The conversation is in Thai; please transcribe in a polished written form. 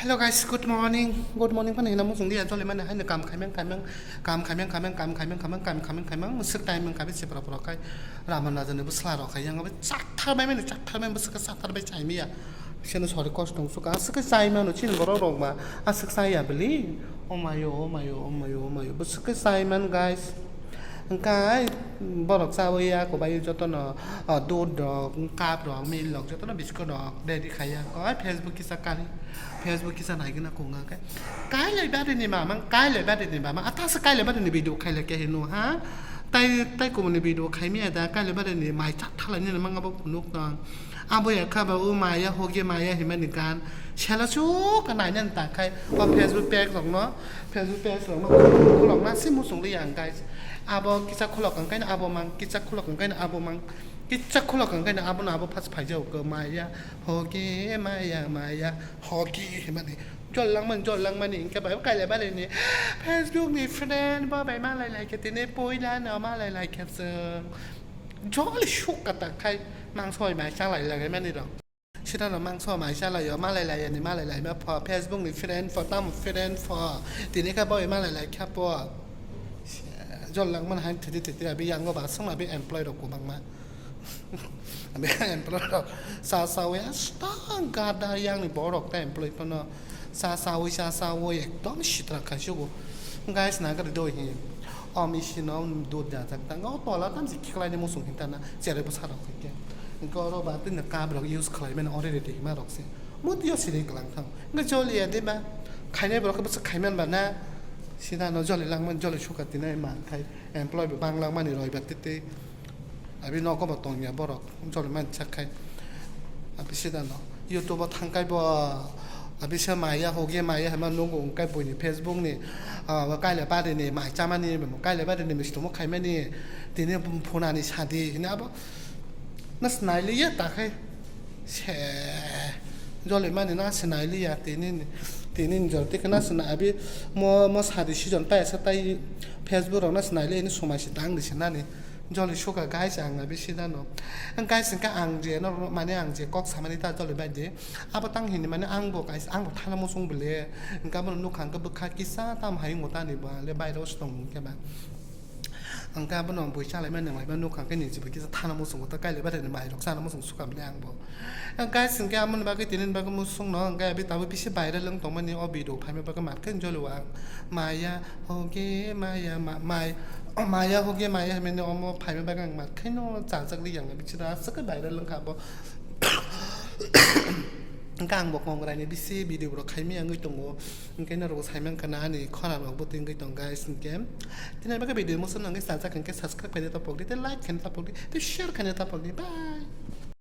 Hello guys, good morning. Good morning พันเห็นน้ำมุสงเดียนจนเลยมันให้เนื้อกำไข่แมงไข่แมงกำไข่แมงไข่แมงกำไข่แมงไข่แมงกำไข่แมงไข่แมงมันสึกใจมันไข่เป็นเสียบเราไข่รามันน่าจะเนื้อบุษลาเราไข่ยังเอาไปจักเธอไม่เนื้อจักเธอไม่บุษกษัตริย์ไปใจมีอ่ะเช่นสอดก็ตรงสุกสึกใจมันหนูชินก็ร้องมาสึกใจอ่ะเบลี่โอ้มาโยโอ้มาโยโอ้มาโยโอ้มาโยบุษกใจมัน guys cái bao đọc sao vậy của bây giờ tôi nó đồ đọc cáp đọc mail đọc cho tôi nó bị có đọc để đi khai có Facebook kia sao Facebook kia sao này cái nào cũng cái lời ba này mà mang cái lời ba này mà à ta sao cái lời ba này bị đồ khai là cái hình ha tay tay của mình bị đồ khai mi à cái lời ba này mày chắc thằng này nó mang cái bọc nút đó à bây giờ khai bảo mày ya hồ kia mày ya thì mình đượcกันแชร์แล้วชูกันไหนเนี่ยต่างใครว่า Facebook แปลกหรอกเนาะ Facebook แปลกหรอกมาคุณหลอกมาซิมุส่งได้อย่างไกลabo kita kulak kan kain abo mang kita kulak kan kain abo mang kita kulak kan kain abo na abo pas phai jau ke maya hoki maya hoki mani jol lang mani ke bai kai le ba le ni Facebook ni friend ba bai ma lai lai ke ti ne poi la na ma lai lai ke se jol shuk ka ta kai mang soi mai sang lai lai ma ni dongชื่อเรามั่งซ้อหมายใช่เราเยอะมาหลายๆอย่างนี้มาหลายๆมาพอ Facebook นี่ friend for ตั้ม friend for ทีนี้ก็บ่อยมาหลายๆครับว่าจนหลังมันหายติดไปยังก็บาสมัยไป employ ดอกกูบางมาไป employ ดอกสาวเว้ยสตางกาดายังนี่บอกดอกแต่ employ ปะเนาะสาวเว้ยต้องชิตระกันชูกู guys นะก็โดยเห็นมีชิน้องดูดยาจากต่างก็ต่อแล้วตั้งสิใครในมุสลิมเห็นแต่นะเจริญภาษาเราคือแกก็เราบาตินกาบเรา use ใครมัน already มาดอกสิมุดยศสิริกลางทางก็โจลีได้ไหมใครเนี่ยบอกก็ภาษาใครมันแบบนั้นสิท่านเราจอดลังมันจอดชุกตินในมาไทย employ แบบบางลังมันนี่ลอยแบบติดไอ้พี่น้องก็มาตรงอย่างบ่หรอกจอดมันชักใครไอ้พี่สิท่านเนาะยูทูบทางไกลบ่ไอ้พี่เชื่อมายาโฮเกมายาให้มันลงของไกลปุ่นนี่ Facebook นี่ว่าใกล้เลยป้าเดนี่หมายจ้ามันนี่แบบใกล้เลยป้าเดนี่ไม่ใช่ตัวใครไม่นี่ทีนี้พูนานี่ชาดีนะบ่นั่นสไนลี่ยตาใครแฉจอดเลยมันนี่น่าสไนลี่ยทีนี้จอดที่กันน่าสนายพี่มัวสาดิชิจอนไปสักแต่ Facebook เราน่าสนายเลยนี่สมัยสิตังดิฉันนั่นนี่จอดเลยช่วยกับไกด์จังนะพี่ชิดนั่นเนาะอันไกด์สิ่งก็อังเจเนาะมันเนี่ยอังเจก๊อกสามัญตาจอดเลยแบบเดียอาปตั้งหินมันเนี่ยอังบอกไกด์อังบอกท่านละมุสงไปเลยอันก็มันนุขังก็บุคคลกิซ่าตามหายหมดตานี่บ้าเลยใบเราสตงแค่บ้าอังการบ้านนองปุยชาอะไรบ้านหนึ่งบ้านนุขังก็หนีจิบกิซ่าท่านละมุสงตะไกด์เลยบ้านเดินใบหลอกซ่าละมุสงสุขามเลยอังบอกอังการสิ่งแกมันบ้าก็ตีนินบ้าก็มุสงเนาะอังการไปตามไปพิชิตใบได้เรื่องตรงมันนี่อบีดูภายในบ้าก็มาขึ้นจอดเลยว่ามายาโอเคมายาโอเคมายามันเนี่ยอมภายในบ้าก็มาขึ้นโน่จ่าสักเรื่องพิชิตสักใบได้เรื่องครับบอกกางบอกมองอะไรเนี่ยบิซีวิดีโอเราใครไม่ยังเงยตรงโง่แกน่ารู้ใช้มันกันนะนี่ข้อหลังเราบุตรเงยตรงไกด์สิงเกมที่ไหนบ้างก็วิดีโอมุสลิมไงสารจากกันแค่ subscribe กันได้ต่อปกติได้ไลค์กันต่อปกติได้แชร์กันได้ต่อปกติบาย